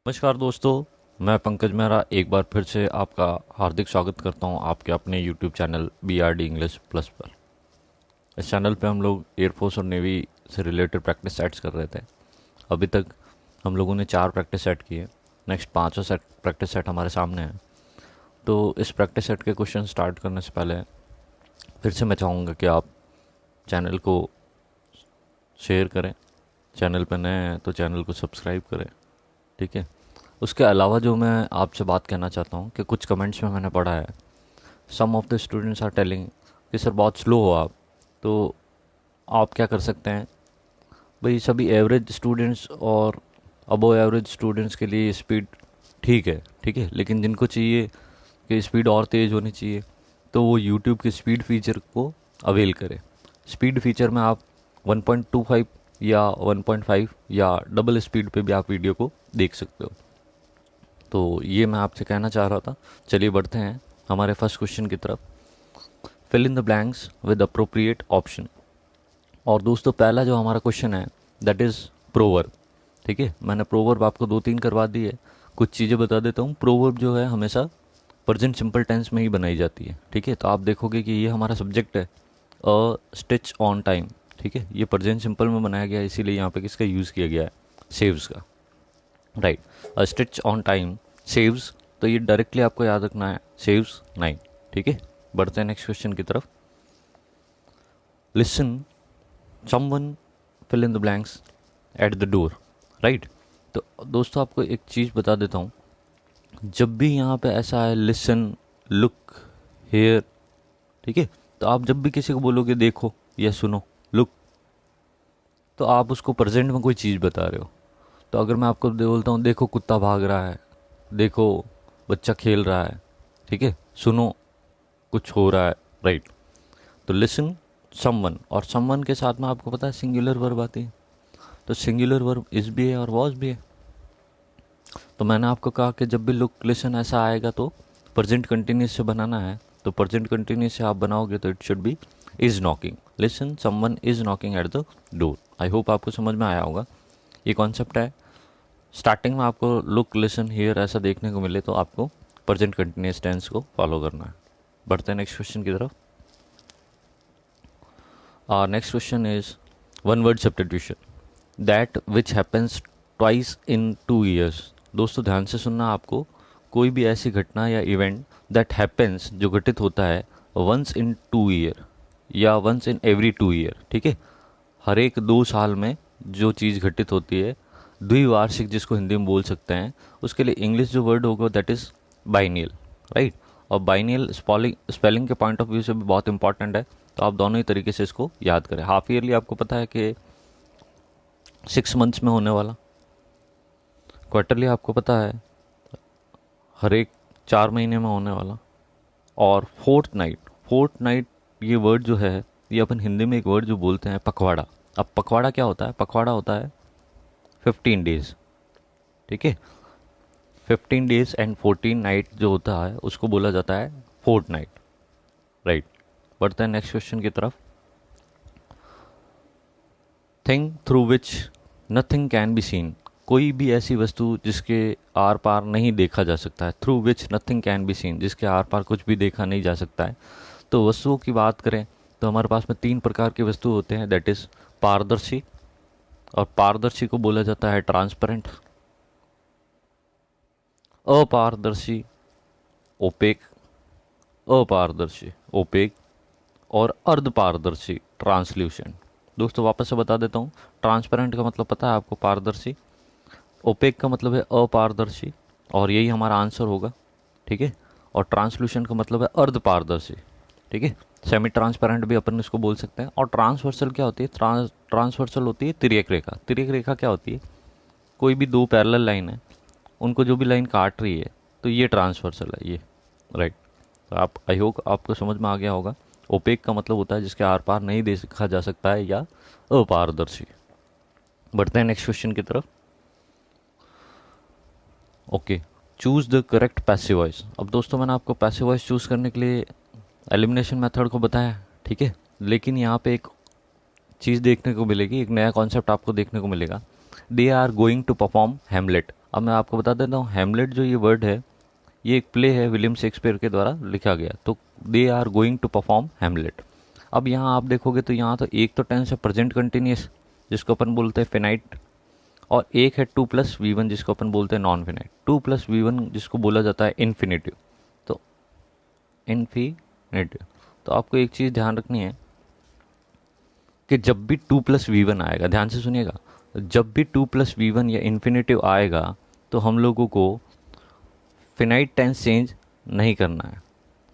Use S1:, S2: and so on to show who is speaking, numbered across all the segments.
S1: नमस्कार दोस्तों, मैं पंकज मेहरा एक बार फिर से आपका हार्दिक स्वागत करता हूं आपके अपने YouTube channel BRD English plus पर। इस चैनल पे हम लोग एयरफोर्स और नेवी से रिलेटेड प्रैक्टिस सेट्स कर रहे थे। अभी तक हम लोगों ने 4 प्रैक्टिस सेट किए। नेक्स्ट 5वां सेट प्रैक्टिस सेट हमारे सामने है। तो इस प्रैक्टिस सेट के क्वेश्चन स्टार्ट करने से पहले फिर से मैं चाहूँगा कि आप चैनल को शेयर करें, चैनल पर नए हैं तो चैनल को सब्सक्राइब करें, ठीक है। उसके अलावा जो मैं आपसे बात कहना चाहता हूँ कि कुछ कमेंट्स में मैंने पढ़ा है, some of the students are telling कि सर बहुत स्लो हो आप। तो आप क्या कर सकते हैं भाई, सभी एवरेज स्टूडेंट्स और अबो एवरेज स्टूडेंट्स के लिए स्पीड ठीक है, ठीक है, लेकिन जिनको चाहिए कि स्पीड और तेज़ होनी चाहिए तो वो यूट्यूब के स्पीड फीचर को अवेल करें। स्पीड फीचर में आप 1.25 या 1.5 या डबल स्पीड पे भी आप वीडियो को देख सकते हो। तो ये मैं आपसे कहना चाह रहा था। चलिए बढ़ते हैं हमारे फर्स्ट क्वेश्चन की तरफ। Fill in the blanks with appropriate option. और दोस्तों पहला जो हमारा क्वेश्चन है दैट इज़ प्रोवर्ब, ठीक है। मैंने प्रोवर्ब आपको 2-3 करवा दी है। कुछ चीज़ें बता देता हूँ। प्रोवर्ब जो है हमेशा प्रेजेंट सिंपल टेंस में ही बनाई जाती है, ठीक है। तो आप देखोगे कि ये हमारा सब्जेक्ट है अ स्टिच ऑन टाइम, ठीक है। ये प्रेजेंट सिंपल में बनाया गया है, इसीलिए यहाँ पे किसका यूज़ किया गया है, सेव्स का, right. A stitch on time saves, तो ये डायरेक्टली आपको याद रखना है, सेव्स 9, ठीक है। बढ़ते हैं नेक्स्ट क्वेश्चन की तरफ। Listen someone fill in the blanks at the door, right. तो दोस्तों आपको एक चीज़ बता देता हूँ, जब भी यहाँ पे ऐसा है लिसन, लुक, हेयर, ठीक है, तो आप जब भी किसी को बोलोगे देखो या सुनो, लुक, तो आप उसको प्रेजेंट में कोई चीज़ बता रहे हो। तो अगर मैं आपको बोलता हूँ देखो कुत्ता भाग रहा है, देखो बच्चा खेल रहा है, ठीक है, सुनो कुछ हो रहा है, राइट। तो लिसन समवन, और समवन के साथ में आपको पता है सिंगुलर वर्ब आती है। तो सिंगुलर वर्ब इज भी है और वॉज भी है। तो मैंने आपको कहा कि जब भी लुक लिसन ऐसा आएगा तो प्रेजेंट कंटिन्यूस से बनाना है। तो प्रेजेंट कंटिन्यूस से आप बनाओगे तो it should be is knocking. Listen someone is knocking at the door. I hope आपको समझ में आया होगा। ये कॉन्सेप्ट है। स्टार्टिंग में आपको लुक लिसन हियर ऐसा देखने को मिले तो आपको प्रेजेंट कंटिन्यूस टेंस को फॉलो करना है। बढ़ते हैं नेक्स्ट क्वेश्चन की तरफ। Next question is one word substitution that which happens twice in 2 years. दोस्तों ध्यान से सुनना, आपको कोई भी ऐसी घटना या इवेंट दैट हैपन्स जो घटित होता है वंस इन 2 ईयर या वंस इन एवरी 2 ईयर, ठीक है। हर एक 2 साल में जो चीज़ घटित होती है, द्विवार्षिक जिसको हिंदी में बोल सकते हैं, उसके लिए इंग्लिश जो वर्ड होगा दैट इज़ बाइनियल, राइट। और बाइनियल स्पेलिंग के पॉइंट ऑफ व्यू से भी बहुत इंपॉर्टेंट है। तो आप दोनों ही तरीके से इसको याद करें। हाफ ईयरली आपको पता है कि 6 मंथ्स में होने वाला, क्वार्टरली आपको पता है हर एक 4 महीने में होने वाला, और फोर्थ नाइट ये वर्ड जो है ये अपन हिंदी में एक वर्ड जो बोलते हैं पखवाड़ा। अब पखवाड़ा क्या होता है? पखवाड़ा होता है 15 डेज, ठीक है। 15 डेज एंड 14 नाइट जो होता है उसको बोला जाता है फोर्थ नाइट, राइट। बढ़ते हैं नेक्स्ट क्वेश्चन की तरफ। Thing through which nothing can be seen. कोई भी ऐसी वस्तु जिसके आर पार नहीं देखा जा सकता है। Through which nothing can be seen, जिसके आर पार कुछ भी देखा नहीं जा सकता है। तो वस्तुओं की बात करें तो हमारे पास में 3 प्रकार के वस्तु होते हैं, दैट इज पारदर्शी, और पारदर्शी को बोला जाता है ट्रांसपेरेंट, अपारदर्शी ओपेक, अपारदर्शी ओपेक, और अर्धपारदर्शी ट्रांसल्यूशन। दोस्तों वापस से बता देता हूँ, ट्रांसपेरेंट का मतलब पता है आपको, पारदर्शी। ओपेक का मतलब है अपारदर्शी, और यही हमारा आंसर होगा, ठीक है। और ट्रांसल्यूशन का मतलब है अर्धपारदर्शी, ठीक है। सेमी ट्रांसपेरेंट भी अपन इसको बोल सकते हैं। और ट्रांसवर्सल क्या होती है? ट्रांसवर्सल होती है तिर्यक रेखा। तिर्यक रेखा क्या होती है? कोई भी 2 पैरेलल लाइन है, उनको जो भी लाइन काट रही है, तो ये ट्रांसवर्सल है, ये, राइट। तो आप, आई होप आपको समझ में आ गया होगा। ओपेक का मतलब होता है जिसके आर पार नहीं देखा जा सकता है, या अपारदर्शी। बढ़ते हैं नेक्स्ट क्वेश्चन की तरफ। Okay, choose the correct passive voice. अब दोस्तों मैंने आपको पैसिव वॉइस चूज करने के लिए एलिमिनेशन मेथड को बताया, ठीक है। लेकिन यहाँ पे एक चीज़ देखने को मिलेगी, एक नया कॉन्सेप्ट आपको देखने को मिलेगा। They are going to perform Hamlet. अब मैं आपको बता देता हूँ, हैमलेट जो ये वर्ड है ये एक प्ले है विलियम शेक्सपियर के द्वारा लिखा गया, तो they are going to perform Hamlet. अब यहाँ आप देखोगे तो यहाँ तो एक तो टेंस है प्रेजेंट कंटिन्यूस जिसको अपन बोलते हैं फिनाइट, और एक है टू प्लस वी वन जिसको अपन बोलते हैं non finite. To plus V one जिसको बोला जाता है इन्फिनेटिव, तो इन्फिनेटिव। तो आपको एक चीज़ ध्यान रखनी है कि जब भी टू प्लस वी वन आएगा, ध्यान से सुनिएगा, जब भी टू प्लस वी वन या इन्फिनेटिव आएगा तो हम लोगों को फिनाइट टेंस चेंज नहीं करना है,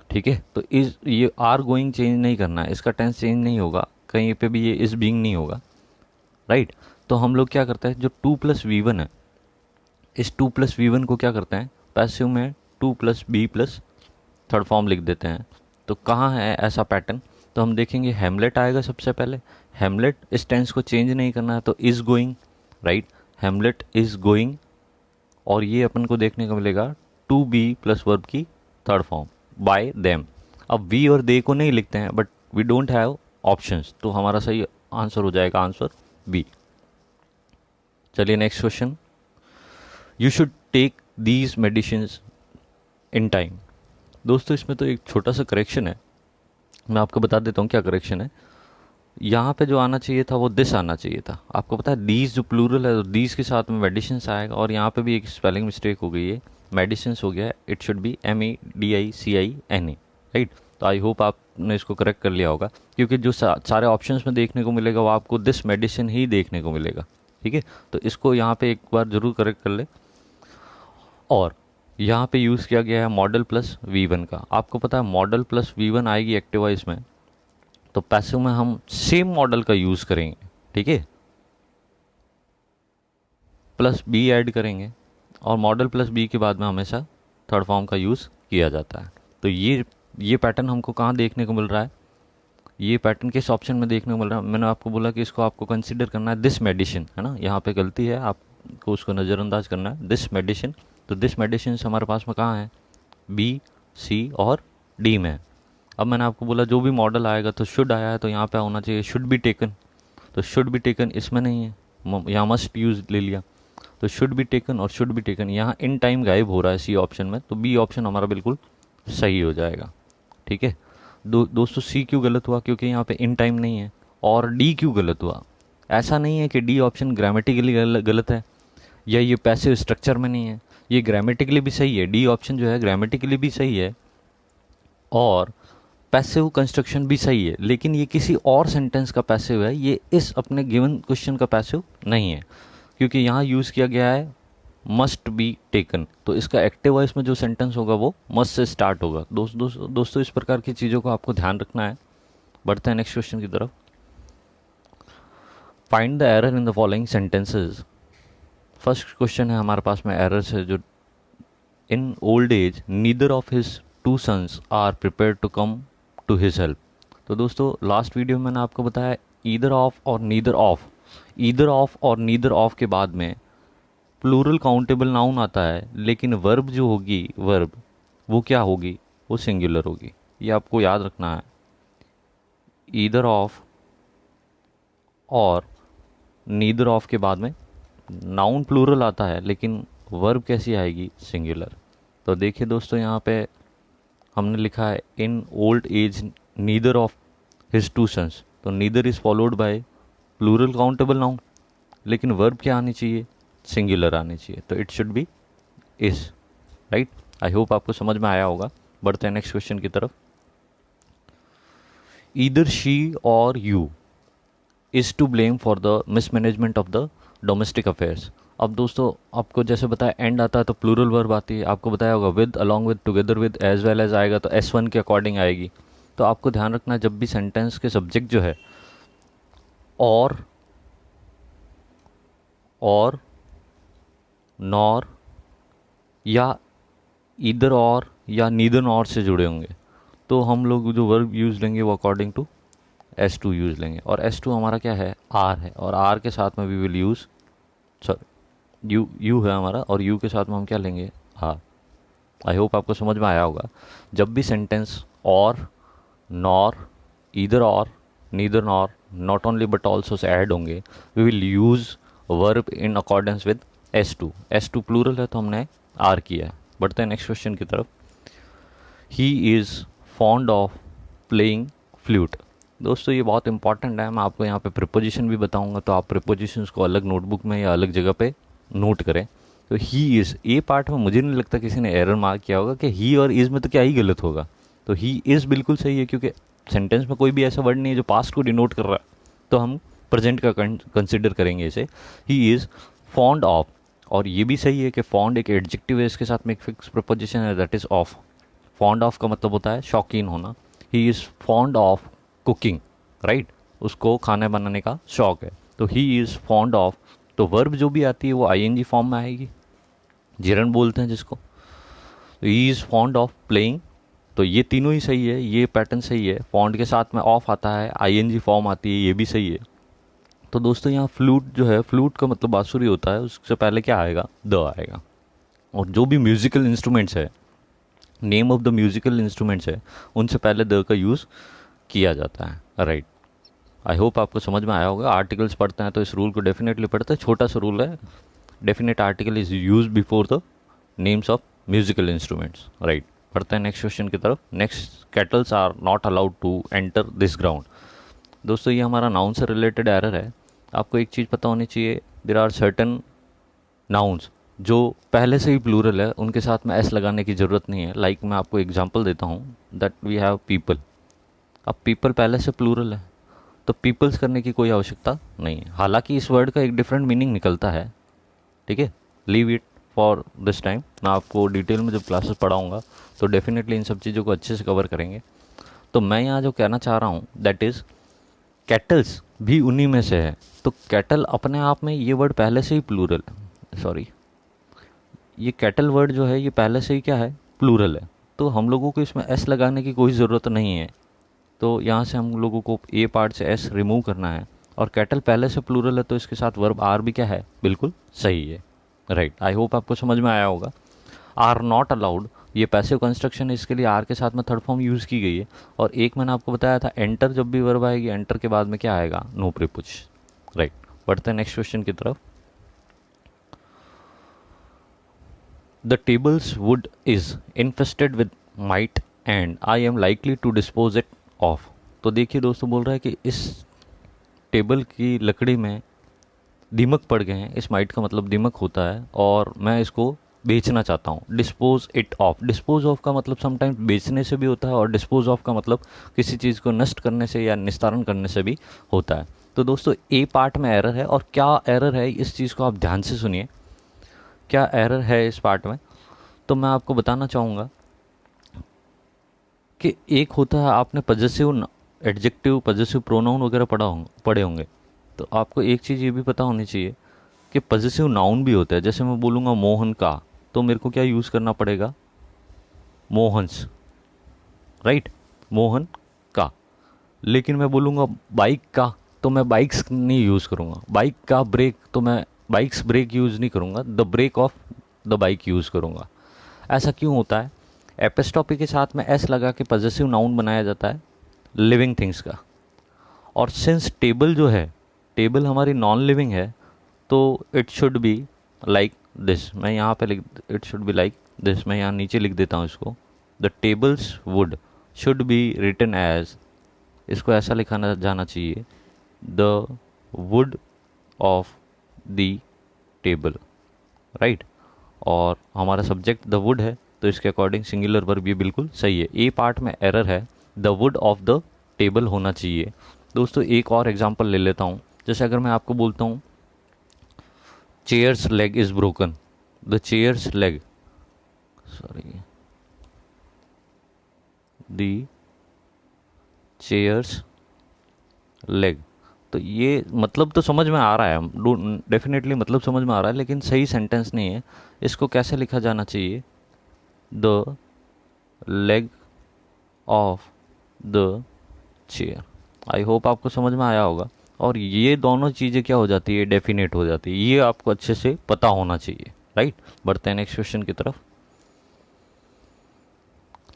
S1: ठीक है। तो इस ये आर गोइंग चेंज नहीं करना है, इसका टेंस चेंज नहीं होगा, कहीं पे भी ये इस बीइंग नहीं होगा, राइट। तो हम लोग क्या करते हैं, जो टू प्लस वी वन है, इस टू प्लस वी वन को क्या करते हैं, पैसिव में to plus be plus third form लिख देते हैं। तो कहाँ है ऐसा पैटर्न, तो हम देखेंगे हैमलेट आएगा सबसे पहले। हैमलेट इस टेंस को चेंज नहीं करना है, तो is going, right, Hamlet is going, और ये अपन को देखने को मिलेगा टू बी प्लस वर्ब की थर्ड फॉर्म बाय देम। अब वी और दे को नहीं लिखते हैं, but we don't have options, तो हमारा सही आंसर हो जाएगा आंसर बी। चलिए next question, you should take these medicines in time. दोस्तों इसमें तो एक छोटा सा करेक्शन है, मैं आपको बता देता हूँ क्या करेक्शन है। यहाँ पे जो आना चाहिए था वो दिस आना चाहिए था। आपको पता है दीज जो प्लूरल है तो दीज के साथ में मेडिसिन्स आएगा, और यहाँ पे भी एक स्पेलिंग मिस्टेक हो गई है, मेडिसिन्स हो गया है, it should B MEDICINE, right. तो आई होप आपने इसको करेक्ट कर लिया होगा, क्योंकि जो सारे ऑप्शंस में देखने को मिलेगा वो आपको दिस मेडिसिन ही देखने को मिलेगा, ठीक है। तो इसको यहाँ पे एक बार ज़रूर करेक्ट कर ले। और यहाँ पे यूज़ किया गया है मॉडल प्लस V1 का। आपको पता है मॉडल प्लस V1 आएगी एक्टिव वॉइस में, तो पैसिव में हम सेम मॉडल का यूज़ करेंगे, ठीक है, प्लस बी ऐड करेंगे, और मॉडल प्लस बी के बाद में हमेशा थर्ड फॉर्म का यूज़ किया जाता है। तो ये पैटर्न हमको कहाँ देखने को मिल रहा है, ये पैटर्न किस ऑप्शन में देखने को मिल रहा है। मैंने आपको बोला कि इसको आपको कंसिडर करना है दिस मेडिसिन, है ना, यहाँ पे गलती है, आपको उसको नज़रअंदाज करना है दिस मेडिसिन। तो दिस मेडिसिन हमारे पास में कहाँ है, बी, सी और डी में है। अब मैंने आपको बोला जो भी मॉडल आएगा तो शुड आया है, तो यहाँ पे होना चाहिए शुड बी टेकन, तो शुड बी टेकन इसमें नहीं है, यहाँ मस्ट यूज ले लिया, तो शुड बी टेकन और शुड बी टेकन यहाँ इन टाइम गायब हो रहा है सी ऑप्शन में, तो बी ऑप्शन हमारा बिल्कुल सही हो जाएगा, ठीक है। दोस्तों सी क्यों गलत हुआ, क्योंकि यहाँ पे इन टाइम नहीं है। और डी क्यों गलत हुआ, ऐसा नहीं है कि डी ऑप्शन ग्रामेटिकली गलत है या ये पैसिव स्ट्रक्चर में नहीं है, ये ग्रामेटिकली भी सही है, डी ऑप्शन जो है ग्रामेटिकली भी सही है और पैसिव कंस्ट्रक्शन भी सही है, लेकिन ये किसी और सेंटेंस का पैसिव है, ये इस अपने गिवन क्वेश्चन का पैसिव नहीं है, क्योंकि यहाँ यूज़ किया गया है मस्ट बी टेकन, तो इसका एक्टिव वॉइस में जो सेंटेंस होगा वो मस्ट से स्टार्ट होगा। दोस्तों इस प्रकार की चीज़ों को आपको ध्यान रखना है। बढ़ते हैं नेक्स्ट क्वेश्चन की तरफ। Find the error in the following sentences. First question है हमारे पास में एरर्स है, जो in old age neither of his two sons are prepare to come to his help. तो दोस्तों लास्ट वीडियो में मैंने आपको बताया ईदर ऑफ और नीदर ऑफ, ईदर ऑफ और नीदर ऑफ के बाद में प्लूरल काउंटेबल नाउन आता है, लेकिन वर्ब जो होगी, वर्ब वो क्या होगी, वो सिंगुलर होगी, ये आपको याद रखना है। ईदर ऑफ और नीदर ऑफ के बाद में नाउन प्लूरल आता है, लेकिन वर्ब कैसी आएगी, सिंगुलर। तो देखिए दोस्तों यहाँ पे हमने लिखा है in old age neither of his two sons, तो neither is followed by plural countable noun, लेकिन वर्ब क्या आनी चाहिए, सिंगुलर आनी चाहिए, तो it should be is, right. I hope आपको समझ में आया होगा। बढ़ते हैं नेक्स्ट क्वेश्चन की तरफ। Either she or you is to blame for the mismanagement of the domestic affairs. अब दोस्तों आपको जैसे बताया एंड आता है तो प्लूरल वर्ब आती है, आपको बताया होगा with, along with, together with, as well as आएगा तो S1 के अकॉर्डिंग आएगी। तो आपको ध्यान रखना है जब भी सेंटेंस के सब्जेक्ट जो है और नॉर या ईदर और या नीदर नॉर से जुड़े होंगे, तो हम लोग जो वर्ब यूज़ लेंगे वो अकॉर्डिंग टू S2 यूज़ लेंगे, और S2 हमारा क्या है, आर है, और आर के साथ में we will use, sorry you है हमारा, और यू के साथ में हम क्या लेंगे, आर। आई होप आपको समझ में आया होगा। जब भी sentence or, nor, either or, neither nor, not only but also से ऐड होंगे, we will use verb in accordance with S2 plural है तो हमने आर किया है। बढ़ते हैं नेक्स्ट क्वेश्चन की तरफ। He is fond of playing flute. दोस्तों ये बहुत इंपॉर्टेंट है, मैं आपको यहाँ पे प्रिपोजिशन भी बताऊंगा, तो आप प्रिपोजिशंस को अलग नोटबुक में या अलग जगह पे नोट करें। तो ही इज़, ये पार्ट में मुझे नहीं लगता किसी ने एरर मार्क किया होगा कि ही और इज़ में तो क्या ही गलत होगा। तो ही इज़ बिल्कुल सही है, क्योंकि सेंटेंस में कोई भी ऐसा वर्ड नहीं है जो पास्ट को डिनोट कर रहा है, तो हम प्रेजेंट का कंसिडर करेंगे इसे। ही इज़ फॉन्ड ऑफ, और ये भी सही है कि फॉन्ड एक एडजेक्टिव है, इसके साथ में एक फिक्स प्रपोजिशन है, that is of. Fond of का मतलब होता है शौकीन होना। He is fond of cooking, right, उसको खाना बनाने का शौक है। तो ही इज़ फॉन्ड ऑफ, तो वर्ब जो भी आती है वो आईएनजी फॉर्म में आएगी, जिरन बोलते हैं जिसको। तो he is fond of playing, तो ये तीनों ही सही है, ये पैटर्न सही है। फॉन्ड के साथ में ऑफ आता है, आईएनजी फॉर्म आती है, ये भी सही है। तो दोस्तों यहाँ फ्लूट जो है, फ्लूट का मतलब बांसुरी होता है, उससे पहले क्या आएगा, द आएगा। और जो भी म्यूजिकल इंस्ट्रूमेंट्स है, name of the musical instruments है, उनसे पहले द का यूज़ किया जाता है, राइट। आई होप आपको समझ में आया होगा। आर्टिकल्स पढ़ते हैं तो इस रूल को डेफिनेटली पढ़ते हैं, छोटा सा रूल है, definite article is use before the names of musical instruments, right. पढ़ते हैं नेक्स्ट क्वेश्चन की तरफ। Next, cattles are not allowed to enter this ground. दोस्तों ये हमारा नाउन से रिलेटेड एरर है। आपको एक चीज़ पता होनी चाहिए, देयर आर सर्टन नाउन्स जो पहले से ही प्लूरल है, उनके साथ में एस लगाने की ज़रूरत नहीं है। लाइक मैं आपको एग्जांपल देता हूँ, दैट वी हैव पीपल। अब पीपल पहले से प्लूरल है, तो पीपल्स करने की कोई आवश्यकता नहीं है। हालांकि इस वर्ड का एक डिफरेंट मीनिंग निकलता है, ठीक है, leave it for this time. मैं आपको डिटेल में जब क्लासेस पढ़ाऊँगा तो डेफिनेटली इन सब चीज़ों को अच्छे से कवर करेंगे। तो मैं यहाँ जो कहना चाह रहा हूँ, दैट इज़ कैटल्स भी उन्हीं में से है। तो कैटल अपने आप में ये वर्ड पहले से ही प्लूरल है, सॉरी, ये कैटल वर्ड जो है ये पहले से ही क्या है, प्लूरल है। तो हम लोगों को इसमें एस लगाने की कोई ज़रूरत नहीं है। तो यहाँ से हम लोगों को ए पार्ट से एस रिमूव करना है। और कैटल पहले से प्लूरल है तो इसके साथ वर्ब आर भी क्या है, बिल्कुल सही है, राइट। आई होप आपको समझ में आया होगा। आर नॉट अलाउड, ये पैसिव कंस्ट्रक्शन है, इसके लिए आर के साथ में थर्ड फॉर्म यूज़ की गई है। और एक मैंने आपको बताया था, एंटर जब भी वर्ब आएगी, एंटर के बाद में क्या आएगा, नो प्रीपोजिशन, राइट। बढ़ते हैं नेक्स्ट क्वेश्चन की तरफ। The tables wood is infested with mite and I am likely to dispose it of. तो देखिए दोस्तों, बोल रहा है कि इस टेबल की लकड़ी में दीमक पड़ गए हैं। इस माइट का मतलब दीमक होता है, और मैं इसको बेचना चाहता हूँ। Dispose it of, dispose of का मतलब समटाइम्स बेचने से भी होता है, और डिस्पोज ऑफ का मतलब किसी चीज़ को नष्ट करने से या निस्तारण करने से भी होता है। तो दोस्तों ए पार्ट में एरर है, और क्या एरर है इस चीज़ को आप ध्यान से सुनिए, क्या एरर है इस पार्ट में। तो मैं आपको बताना चाहूँगा कि एक होता है, आपने पजेसिव एडजेक्टिव, पजेसिव प्रोनाउन वगैरह पढ़े होंगे, तो आपको एक चीज़ ये भी पता होनी चाहिए कि पजेसिव नाउन भी होता है। जैसे मैं बोलूँगा मोहन का, तो मेरे को क्या यूज़ करना पड़ेगा, मोहन्स, राइट, मोहन का। लेकिन मैं बोलूँगा बाइक का, तो मैं बाइक्स नहीं यूज़ करूँगा। बाइक का ब्रेक, तो मैं बाइक्स ब्रेक यूज़ नहीं करूँगा, the brake of the bike use करूँगा। ऐसा क्यों होता है, एपिस्टॉपी के साथ में एस लगा के पजेसिव नाउन बनाया जाता है लिविंग थिंग्स का। और सिंस टेबल जो है, टेबल हमारी नॉन लिविंग है, तो it should be like this. मैं यहाँ पे लिख, it should be like this, मैं यहाँ नीचे लिख देता हूँ इसको। The tables wood should be written as, इसको ऐसा लिखा जाना चाहिए, the wood of the table, right. और हमारा सब्जेक्ट द वुड है, तो इसके अकॉर्डिंग सिंगुलर वर्ब ये बिल्कुल सही है। ए पार्ट में एरर है, the wood of the table होना चाहिए। दोस्तों एक और एग्जांपल ले लेता हूँ। जैसे अगर मैं आपको बोलता हूँ chairs leg is broken, the chairs leg, sorry, the chairs leg, तो ये मतलब तो समझ में आ रहा है, डेफिनेटली मतलब समझ में आ रहा है, लेकिन सही सेंटेंस नहीं है। इसको कैसे लिखा जाना चाहिए, the leg of the chair. I hope आपको समझ में आया होगा। और ये दोनों चीज़ें क्या हो जाती है, डेफिनेट हो जाती है, ये आपको अच्छे से पता होना चाहिए, राइट। बढ़ते हैं नेक्स्ट क्वेश्चन की तरफ।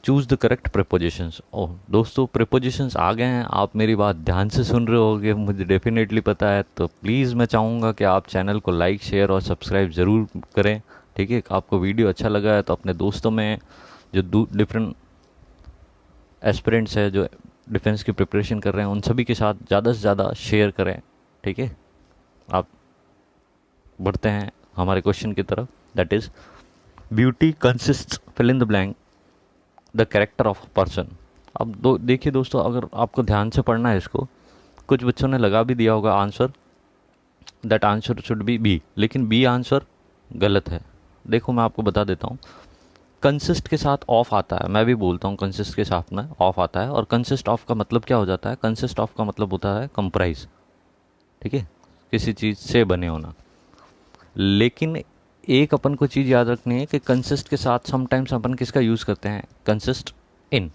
S1: Choose the correct prepositions. Oh दोस्तों, प्रेपोजिशंस आ गए हैं, आप मेरी बात ध्यान से सुन रहे होगे, मुझे डेफिनेटली पता है। तो प्लीज़ मैं चाहूँगा कि आप चैनल को लाइक, शेयर और सब्सक्राइब ज़रूर करें। ठीक है, आपको वीडियो अच्छा लगा है तो अपने दोस्तों में जो डिफरेंट एस्पिरेंट्स है, जो डिफेंस की प्रिपरेशन कर रहे हैं, उन सभी के साथ ज़्यादा से ज़्यादा शेयर करें। ठीक है, आप बढ़ते हैं हमारे क्वेश्चन की तरफ, that is beauty consist fill in the blank the character of a person. अब देखिए दोस्तों, अगर आपको ध्यान से पढ़ना है इसको, कुछ बच्चों ने लगा भी दिया होगा answer, that answer should be B, लेकिन बी आंसर गलत है। देखो मैं आपको बता देता हूँ, कंसिस्ट के साथ ऑफ आता है, मैं भी बोलता हूँ कंसिस्ट के साथ में ऑफ आता है, और कंसिस्ट ऑफ का मतलब क्या हो जाता है, कंसिस्ट ऑफ का मतलब होता है कंप्राइज। ठीक है, किसी चीज़ से बने होना। लेकिन एक अपन को चीज़ याद रखनी है कि कंसिस्ट के साथ समटाइम्स अपन किसका यूज़ करते हैं, कंसिस्ट इन।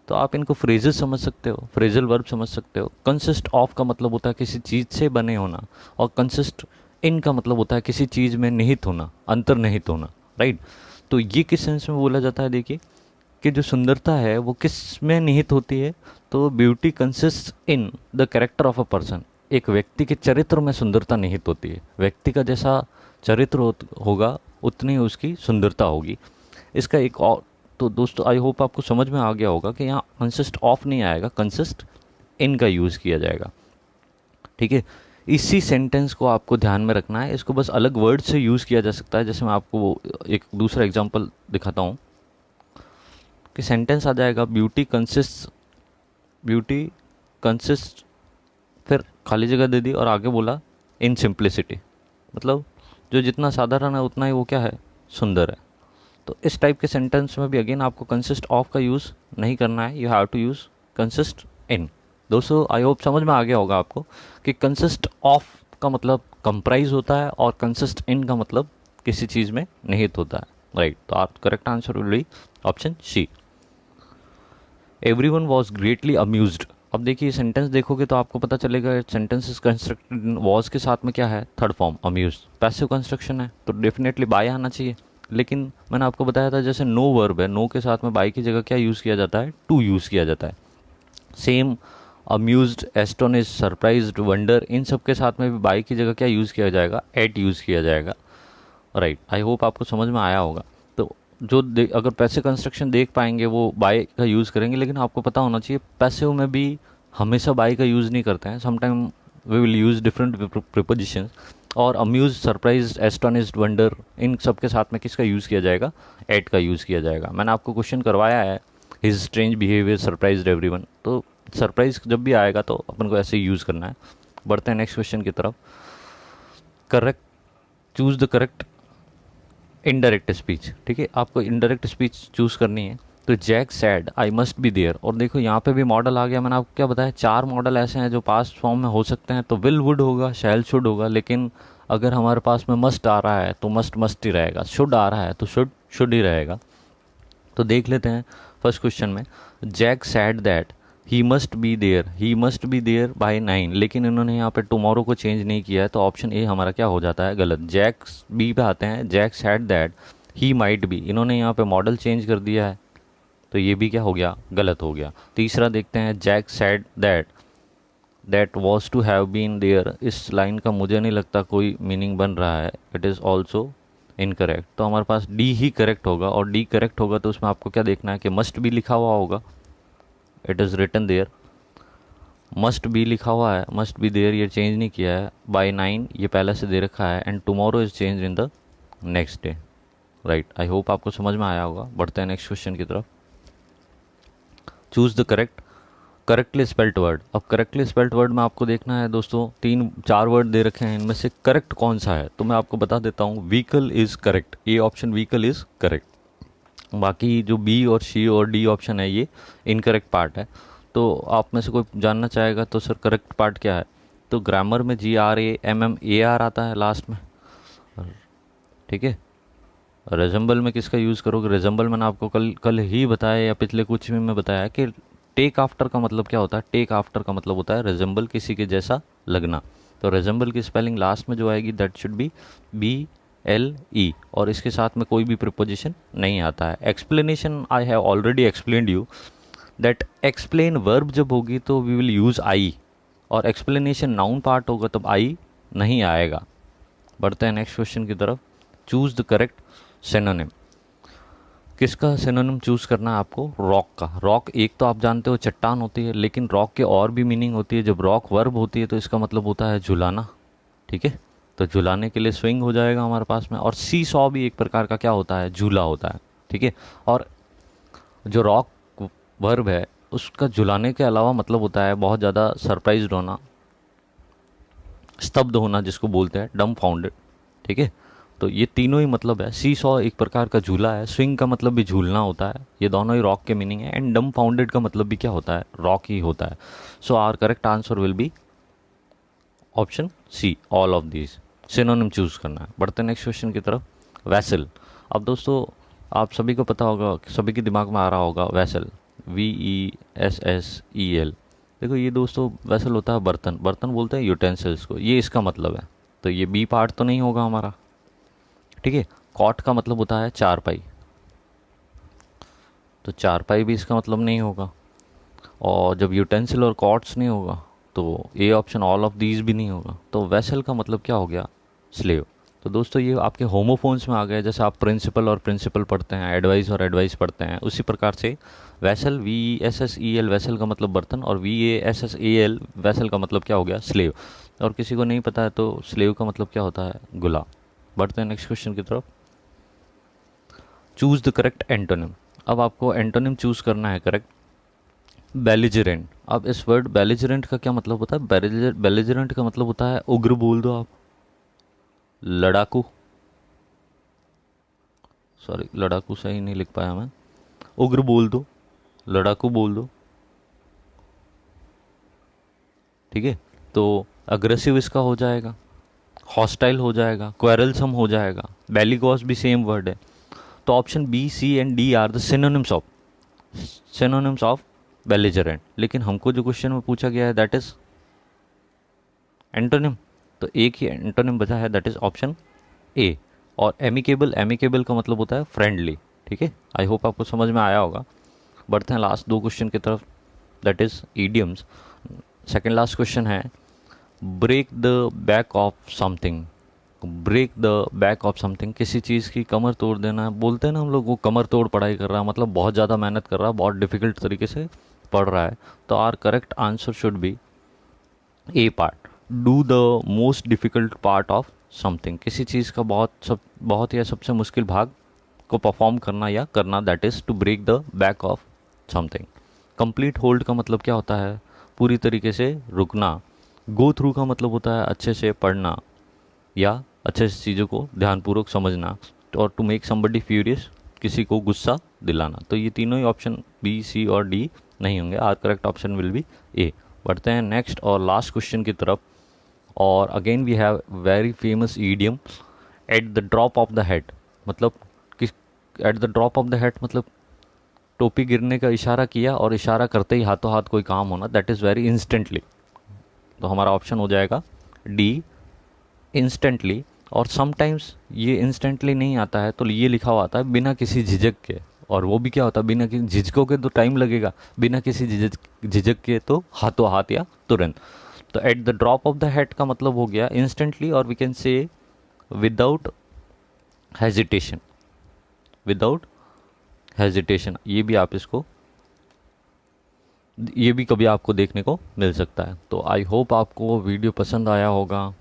S1: तो आप इनको फ्रेजेस समझ सकते हो, फ्रेजल वर्ब समझ सकते हो। कंसिस्ट ऑफ का मतलब होता है किसी चीज़ से बने होना, और कंसिस्ट इन का मतलब होता है किसी चीज़ में निहित होना, अंतर्निहित होना। राइट, तो ये किस सेंस में बोला जाता है, देखिए कि जो सुंदरता है वो किस में निहित होती है, तो beauty consist in the character of a person. एक व्यक्ति के चरित्र में सुंदरता निहित होती है। व्यक्ति का जैसा चरित्र होगा उतनी ही उसकी सुंदरता होगी। इसका एक और, तो दोस्तों आई होप आपको समझ में आ गया होगा कि यहाँ कंसिस्ट ऑफ नहीं आएगा, कंसिस्ट इन का यूज़ किया जाएगा। ठीक है, इसी सेंटेंस को आपको ध्यान में रखना है, इसको बस अलग वर्ड से यूज़ किया जा सकता है। जैसे मैं आपको एक दूसरा एग्जांपल दिखाता हूँ कि सेंटेंस आ जाएगा ब्यूटी कंसिस्ट, फिर खाली जगह दे दी और आगे बोला इन सिंप्लिसिटी, मतलब जो जितना साधारण है उतना ही वो क्या है, सुंदर है। तो इस टाइप के सेंटेंस में भी अगेन आपको कंसिस्ट ऑफ का यूज़ नहीं करना है, you have to use consist in. दोस्तों आई होप समझ में आ गया होगा आपको कि कंसिस्ट ऑफ का मतलब कंप्राइज होता है और कंसिस्ट इन का मतलब किसी चीज़ में निहित होता है। राइट, तो आप correct answer will be option C. Everyone was greatly amused. अब देखिए सेंटेंस देखोगे तो आपको पता चलेगा सेंटेंस इज कंस्ट्रक्टेड वॉज के साथ में क्या है, third form amuse, passive construction है, तो डेफिनेटली बाय आना चाहिए। लेकिन मैंने आपको बताया था जैसे नो वर्ब है, नो के साथ में बाय की जगह क्या यूज़ किया जाता है, टू यूज़ किया जाता है। Same amused, astonish, surprised, wonder, इन सब के साथ में भी बाय की जगह क्या यूज़ किया जाएगा, एट यूज़ किया जाएगा। राइट, आई होप आपको समझ में आया होगा। तो जो अगर पैसिव कंस्ट्रक्शन देख पाएंगे वो बाय का यूज़ करेंगे, लेकिन आपको पता होना चाहिए पैसिव में भी हमेशा बाय का यूज़ नहीं करते हैं, sometime we will use different prepositions. और अम्यूज, सरप्राइज, एस्टोनिश्ड, वंडर, इन सब के साथ में किसका यूज़ किया जाएगा, एट का यूज़ किया जाएगा। मैंने आपको क्वेश्चन करवाया है, his strange behaviour surprised everyone, तो सरप्राइज जब भी आएगा तो अपन को ऐसे ही यूज़ करना है। बढ़ते हैं नेक्स्ट क्वेश्चन की तरफ। Correct, choose the correct indirect speech. ठीक है, आपको इनडायरेक्ट स्पीच चूज़ करनी है। तो Jack said I must be there, और देखो यहाँ पे भी मॉडल आ गया। मैंने आपको क्या बताया, चार मॉडल ऐसे हैं जो पास्ट फॉर्म में हो सकते हैं, तो विल वुड होगा, शैल शुड होगा, लेकिन अगर हमारे पास में मस्ट आ रहा है तो मस्ट ही रहेगा, शुड आ रहा है तो शुड ही रहेगा। तो देख लेते हैं फर्स्ट क्वेश्चन में, Jack said that he must be there by 9, लेकिन इन्होंने यहाँ पे टुमारो को चेंज नहीं किया है, तो ऑप्शन ए हमारा क्या हो जाता है, गलत। जैक बी पे आते हैं, Jack said that he might be, इन्होंने यहाँ पे मॉडल चेंज कर दिया है, तो ये भी क्या हो गया, गलत हो गया। तीसरा देखते हैं, Jack said that was to have been there, इस लाइन का मुझे नहीं लगता कोई मीनिंग बन रहा है, इट इज़ ऑल्सो इनकरेक्ट। तो हमारे पास डी ही करेक्ट होगा, और डी करेक्ट होगा तो उसमें आपको क्या देखना है कि मस्ट बी लिखा हुआ होगा, it is written there, must be लिखा हुआ है, मस्ट बी देयर ये चेंज नहीं किया है, बाय 9 ये पहले से दे रखा है, and tomorrow is change in the next day. Right, I hope आपको समझ में आया होगा। बढ़ते हैं नेक्स्ट क्वेश्चन की तरफ। Choose the correctly spelt word. अब करेक्टली स्पेल्ट वर्ड में आपको देखना है दोस्तों, 3-4 वर्ड दे रखे हैं, इनमें से करेक्ट कौन सा है, तो मैं आपको बता देता हूँ, व्हीकल इज़ करेक्ट, ये ऑप्शन व्हीकल इज़ करेक्ट। बाकी जो बी और सी और डी ऑप्शन है ये इनकरेक्ट पार्ट है। तो आप में से कोई जानना चाहेगा तो सर करेक्ट पार्ट क्या है, तो ग्रामर में GRAMMAR आता है लास्ट में। ठीक है, रेजम्बल में किसका यूज़ करोगे, रेजम्बल मैंने आपको कल ही बताया या पिछले कुछ में बताया कि टेक आफ्टर का मतलब क्या होता है, टेक आफ्टर का मतलब होता है रेजम्बल, किसी के जैसा लगना। तो रेजम्बल की स्पेलिंग लास्ट में जो आएगी दैट शुड बी E और इसके साथ में कोई भी प्रिपोजिशन नहीं आता है। Explanation I have already explained you that explain verb जब होगी तो वी विल यूज़ आई, और एक्सप्लेनेशन नाउन पार्ट होगा तब आई नहीं आएगा। बढ़ते हैं नेक्स्ट क्वेश्चन की तरफ। Choose the correct synonym. किसका सिनोनिम चूज़ करना है आपको? रॉक का। रॉक एक तो आप जानते हो चट्टान होती है, लेकिन रॉक के और भी मीनिंग होती है। जब रॉक वर्ब होती है तो इसका मतलब होता है झुलाना, ठीक है। तो झुलाने के लिए स्विंग हो जाएगा हमारे पास में। और सी सॉ भी एक प्रकार का क्या होता है? झूला होता है, ठीक है। और जो रॉक वर्ब है उसका झुलाने के अलावा मतलब होता है बहुत ज़्यादा सरप्राइज्ड होना, स्तब्ध होना, जिसको बोलते हैं डम फाउंडेड, ठीक है। तो ये तीनों ही मतलब है। सी सॉ एक प्रकार का झूला है, स्विंग का मतलब भी झूलना होता है, ये दोनों ही रॉक के मीनिंग है। एंड डम फाउंडेड का मतलब भी क्या होता है? रॉक ही होता है। So our correct answer will be option C, all of these. Synonym choose करना है। बढ़ते नेक्स्ट क्वेश्चन की तरफ। वैसल। अब दोस्तों आप सभी को पता होगा, सभी के दिमाग में आ रहा होगा वैसल, VESSEL। देखो ये दोस्तों वैसल होता है बर्तन, बर्तन बोलते हैं यूटेंसिल्स को, ये इसका मतलब है। तो ये बी पार्ट तो नहीं होगा हमारा, ठीक है। कॉट का मतलब होता है चारपाई, तो चारपाई भी इसका मतलब नहीं होगा। और जब यूटेंसिल और कॉट्स नहीं होगा तो A option all of these भी नहीं होगा। तो वैसल का मतलब क्या हो गया? स्लेव। तो दोस्तों ये आपके होमोफोन्स में आ गए। जैसे आप प्रिंसिपल और प्रिंसिपल पढ़ते हैं, एडवाइस और एडवाइस पढ़ते हैं, उसी प्रकार से वैसल, VESSEL वैसल का मतलब बर्तन, और VASSAL वैसल का मतलब क्या हो गया? स्लेव। और किसी को नहीं पता है तो स्लेव का मतलब क्या होता है? गुलाम। बढ़ते हैं नेक्स्ट क्वेश्चन की तरफ। Choose the correct antonym. अब आपको एंटोनिम चूज करना है करेक्ट। बेलिजरेंट। अब इस वर्ड बेलिजरेंट का क्या मतलब होता है? बेलिजरेंट का मतलब होता है उग्र, बोल दो आप, लड़ाकू, सॉरी लड़ाकू सही नहीं लिख पाया मैं, उग्र बोल दो, लड़ाकू बोल दो, ठीक है। तो अग्रेसिव इसका हो जाएगा, हॉस्टाइल हो जाएगा, क्वेरलसम हो जाएगा, बेलिगॉस भी सेम वर्ड है। तो option B, C and D are the synonyms of belligerent. लेकिन हमको जो क्वेश्चन में पूछा गया है दैट इज एंटोनिम, तो एक ही एंटोनिम बचा है, दैट इज ऑप्शन ए। और एमिकेबल, एमिकेबल का मतलब होता है फ्रेंडली, ठीक है। आई होप आपको समझ में आया होगा। बढ़ते हैं लास्ट दो क्वेश्चन की तरफ, that is idioms. Second last question है, break the back of something. Break the back of something, किसी चीज़ की कमर तोड़ देना। बोलते हैं ना हम लोग, वो कमर तोड़ पढ़ाई कर रहा है, मतलब बहुत ज़्यादा मेहनत कर रहा है, बहुत डिफिकल्ट तरीके से पढ़ रहा है। तो our correct answer should be A part, do the most difficult part of something. किसी चीज़ का बहुत या सबसे मुश्किल भाग को परफॉर्म करना या करना, that is to break the back of something. Complete hold का मतलब क्या होता है? पूरी तरीके से रुकना। गो थ्रू का मतलब होता है अच्छे से पढ़ना या अच्छे से चीज़ों को ध्यानपूर्वक समझना। और टू मेक समबडी फ्यूरियस, किसी को गुस्सा दिलाना। तो ये तीनों ही ऑप्शन बी, सी और डी नहीं होंगे। Our correct option will be A. बढ़ते हैं नेक्स्ट और लास्ट क्वेश्चन की तरफ। और again we have very famous idiom, at the drop of the head. मतलब किस, at the drop of the head मतलब टोपी गिरने का इशारा किया और इशारा करते ही हाथों हाथ कोई काम होना, दैट इज़ वेरी इंस्टेंटली। तो हमारा ऑप्शन हो जाएगा डी, इंस्टेंटली। और समटाइम्स ये इंस्टेंटली नहीं आता है, तो ये लिखा हुआ आता है बिना किसी झिझक के। और वो भी क्या होता है? बिना किसी झिझकों के तो टाइम लगेगा, बिना किसी झिझक के तो हाथों हाथ या तुरंत। तो at the drop of the head का मतलब हो गया इंस्टेंटली, और we can say without hesitation, without hesitation. ये भी कभी आपको देखने को मिल सकता है। तो आई होप आपको वीडियो पसंद आया होगा।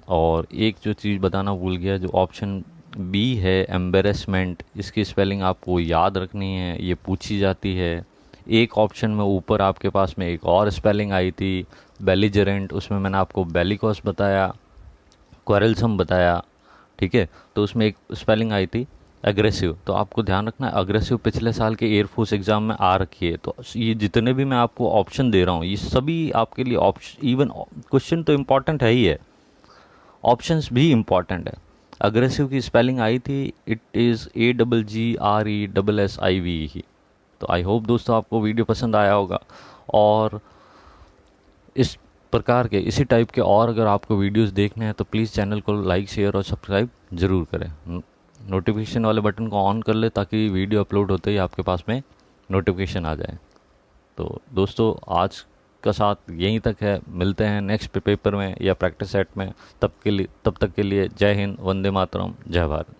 S1: और एक जो चीज़ बताना भूल गया, जो ऑप्शन बी है एम्बेरसमेंट, इसकी स्पेलिंग आपको याद रखनी है, ये पूछी जाती है। एक ऑप्शन में ऊपर आपके पास में एक और स्पेलिंग आई थी बेलिजरेंट, उसमें मैंने आपको बेलिकॉस बताया, क्वेरलसम बताया, ठीक है। तो उसमें एक स्पेलिंग आई थी एग्रेसिव, तो आपको ध्यान रखना है अग्रेसिव पिछले साल के एयरफोर्स एग्जाम में आ रखी है। तो ये जितने भी मैं आपको ऑप्शन दे रहा हूँ ये सभी आपके लिए ऑप्शन, इवन क्वेश्चन तो इम्पॉर्टेंट है ही है, ऑप्शंस भी इम्पॉर्टेंट है। अग्रेसिव की स्पेलिंग आई थी, इट इज़ AGGRESSIV ही। तो आई होप दोस्तों आपको वीडियो पसंद आया होगा। और इस प्रकार के इसी टाइप के और अगर आपको वीडियोस देखने हैं तो प्लीज़ चैनल को लाइक शेयर और सब्सक्राइब ज़रूर करें। नोटिफिकेशन वाले बटन को ऑन कर ले ताकि वीडियो अपलोड होते ही आपके पास में नोटिफिकेशन आ जाए। तो दोस्तों आज का साथ यहीं तक है, मिलते हैं नेक्स्ट पेपर में या प्रैक्टिस सेट में। तब तक के लिए जय हिंद, वंदे मातरम, जय भारत।